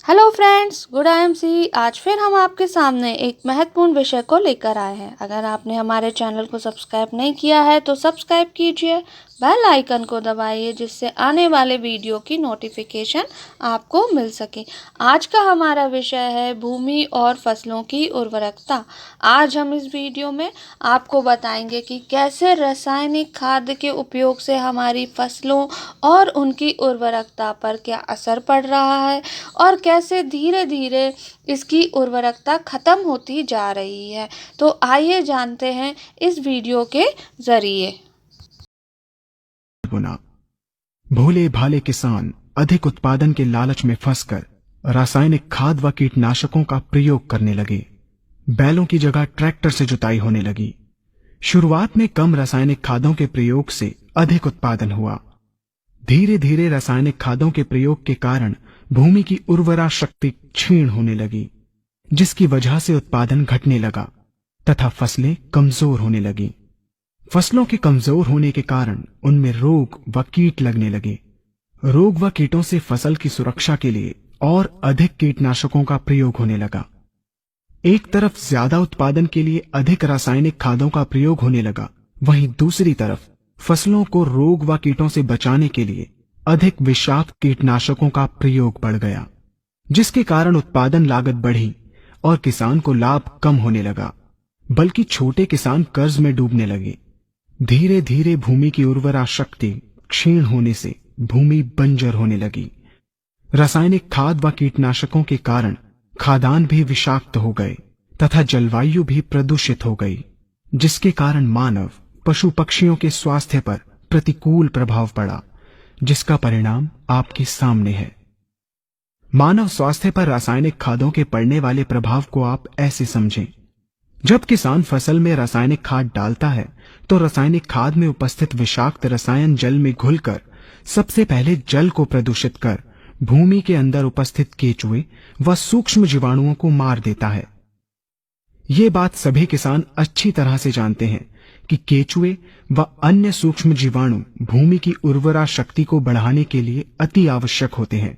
Hello friends, good IMC. आज फिर हम आपके सामने एक महत्वपूर्ण विषय को लेकर आए हैं। अगर आपने हमारे चैनल को सब्सक्राइब नहीं किया है तो सब्सक्राइब कीजिए, बेल आइकन को दबाइए जिससे आने वाले वीडियो की नोटिफिकेशन आपको मिल सके। आज का हमारा विषय है भूमि और फसलों की उर्वरकता। आज हम इस वीडियो में आपको बताएंगे कि कैसे रासायनिक खाद के उपयोग से हमारी फसलों और उनकी उर्वरकता पर क्या असर पड़ रहा है और कैसे धीरे धीरे इसकी उर्वरकता खत्म होती जा रही है। तो आइए जानते हैं इस वीडियो के जरिए। गुना भोले भाले किसान अधिक उत्पादन के लालच में फंसकर रासायनिक खाद व कीटनाशकों का प्रयोग करने लगे। बैलों की जगह ट्रैक्टर से जुताई होने लगी। शुरुआत में कम रासायनिक खादों के प्रयोग से अधिक उत्पादन हुआ। धीरे धीरे रासायनिक खादों के प्रयोग के कारण भूमि की उर्वरा शक्ति क्षीण होने लगी, जिसकी वजह से उत्पादन घटने लगा तथा फसलें कमजोर होने लगी। फसलों के कमजोर होने के कारण उनमें रोग व कीट लगने लगे। रोग व कीटों से फसल की सुरक्षा के लिए और अधिक कीटनाशकों का प्रयोग होने लगा। एक तरफ ज्यादा उत्पादन के लिए अधिक रासायनिक खादों का प्रयोग होने लगा, वहीं दूसरी तरफ फसलों को रोग व कीटों से बचाने के लिए अधिक विषाक्त कीटनाशकों का प्रयोग बढ़ गया, जिसके कारण उत्पादन लागत बढ़ी और किसान को लाभ कम होने लगा, बल्कि छोटे किसान कर्ज में डूबने लगे। धीरे धीरे भूमि की उर्वरा शक्ति क्षीण होने से भूमि बंजर होने लगी। रासायनिक खाद व कीटनाशकों के कारण खाद्यान्न भी विषाक्त हो गए तथा जलवायु भी प्रदूषित हो गई, जिसके कारण मानव पशु पक्षियों के स्वास्थ्य पर प्रतिकूल प्रभाव पड़ा, जिसका परिणाम आपके सामने है। मानव स्वास्थ्य पर रासायनिक खादों के पड़ने वाले प्रभाव को आप ऐसे समझें। जब किसान फसल में रासायनिक खाद डालता है तो रासायनिक खाद में उपस्थित विषाक्त रसायन जल में घुलकर सबसे पहले जल को प्रदूषित कर भूमि के अंदर उपस्थित केचुए व सूक्ष्म जीवाणुओं को मार देता है। ये बात सभी किसान अच्छी तरह से जानते हैं कि केचुए व अन्य सूक्ष्म जीवाणु भूमि की उर्वरा शक्ति को बढ़ाने के लिए अति आवश्यक होते हैं।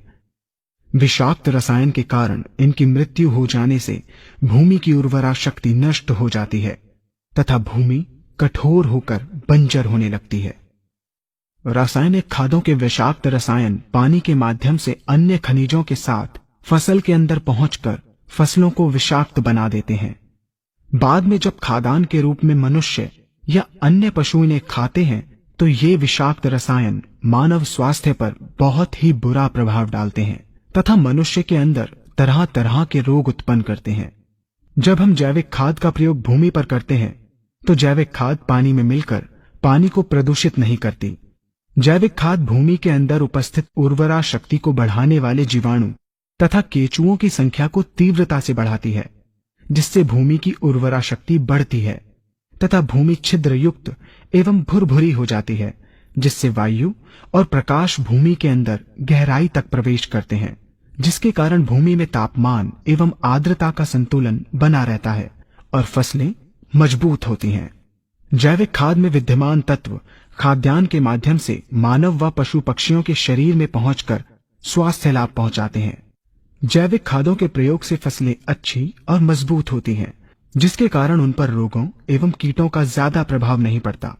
विषाक्त रसायन के कारण इनकी मृत्यु हो जाने से भूमि की उर्वरा शक्ति नष्ट हो जाती है तथा भूमि कठोर होकर बंजर होने लगती है। रासायनिक खादों के विषाक्त रसायन पानी के माध्यम से अन्य खनिजों के साथ फसल के अंदर पहुंचकर फसलों को विषाक्त बना देते हैं। बाद में जब खाद्यान्न के रूप में मनुष्य या अन्य पशु इन्हें खाते हैं तो ये विषाक्त रसायन मानव स्वास्थ्य पर बहुत ही बुरा प्रभाव डालते हैं तथा मनुष्य के अंदर तरह तरह के रोग उत्पन्न करते हैं। जब हम जैविक खाद का प्रयोग भूमि पर करते हैं तो जैविक खाद पानी में मिलकर पानी को प्रदूषित नहीं करती। जैविक खाद भूमि के अंदर उपस्थित उर्वरा शक्ति को बढ़ाने वाले जीवाणु तथा केचुओं की संख्या को तीव्रता से बढ़ाती है, जिससे भूमि की उर्वरा शक्ति बढ़ती है तथा भूमि छिद्र युक्त एवं भुरभुरी हो जाती है, जिससे वायु और प्रकाश भूमि के अंदर गहराई तक प्रवेश करते हैं, जिसके कारण भूमि में तापमान एवं आर्द्रता का संतुलन बना रहता है और फसलें मजबूत होती हैं। जैविक खाद में विद्यमान तत्व खाद्यान्न के माध्यम से मानव व पशु पक्षियों के शरीर में पहुंचकर स्वास्थ्य लाभ पहुंचाते हैं। जैविक खादों के प्रयोग से फसलें अच्छी और मजबूत होती हैं, जिसके कारण उन पर रोगों एवं कीटों का ज्यादा प्रभाव नहीं पड़ता।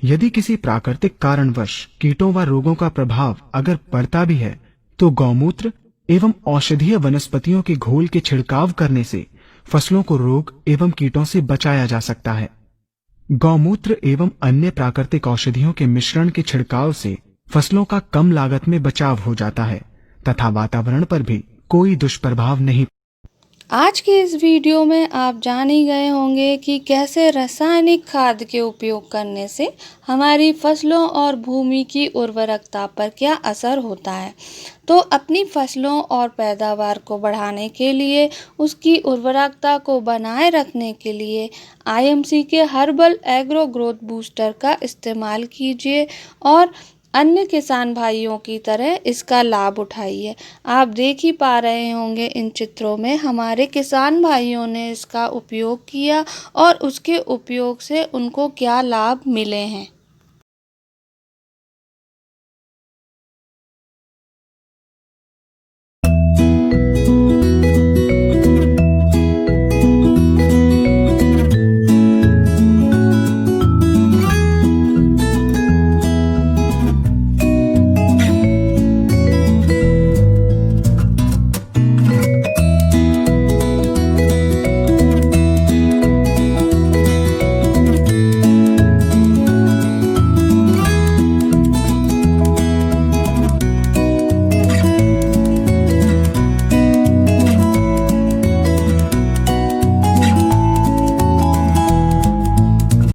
यदि किसी प्राकृतिक कारणवश कीटों व रोगों का प्रभाव अगर पड़ता भी है तो गौमूत्र एवं औषधीय वनस्पतियों के घोल के छिड़काव करने से फसलों को रोग एवं कीटों से बचाया जा सकता है। गौमूत्र एवं अन्य प्राकृतिक औषधियों के मिश्रण के छिड़काव से फसलों का कम लागत में बचाव हो जाता है तथा वातावरण पर भी कोई दुष्प्रभाव नहीं। आज के इस वीडियो में आप जान ही गए होंगे कि कैसे रासायनिक खाद के उपयोग करने से हमारी फसलों और भूमि की उर्वरकता पर क्या असर होता है। तो अपनी फसलों और पैदावार को बढ़ाने के लिए, उसकी उर्वरकता को बनाए रखने के लिए आईएमसी के हर्बल एग्रो ग्रोथ बूस्टर का इस्तेमाल कीजिए और अन्य किसान भाइयों की तरह इसका लाभ उठाइए। आप देख ही पा रहे होंगे इन चित्रों में हमारे किसान भाइयों ने इसका उपयोग किया और उसके उपयोग से उनको क्या लाभ मिले हैं।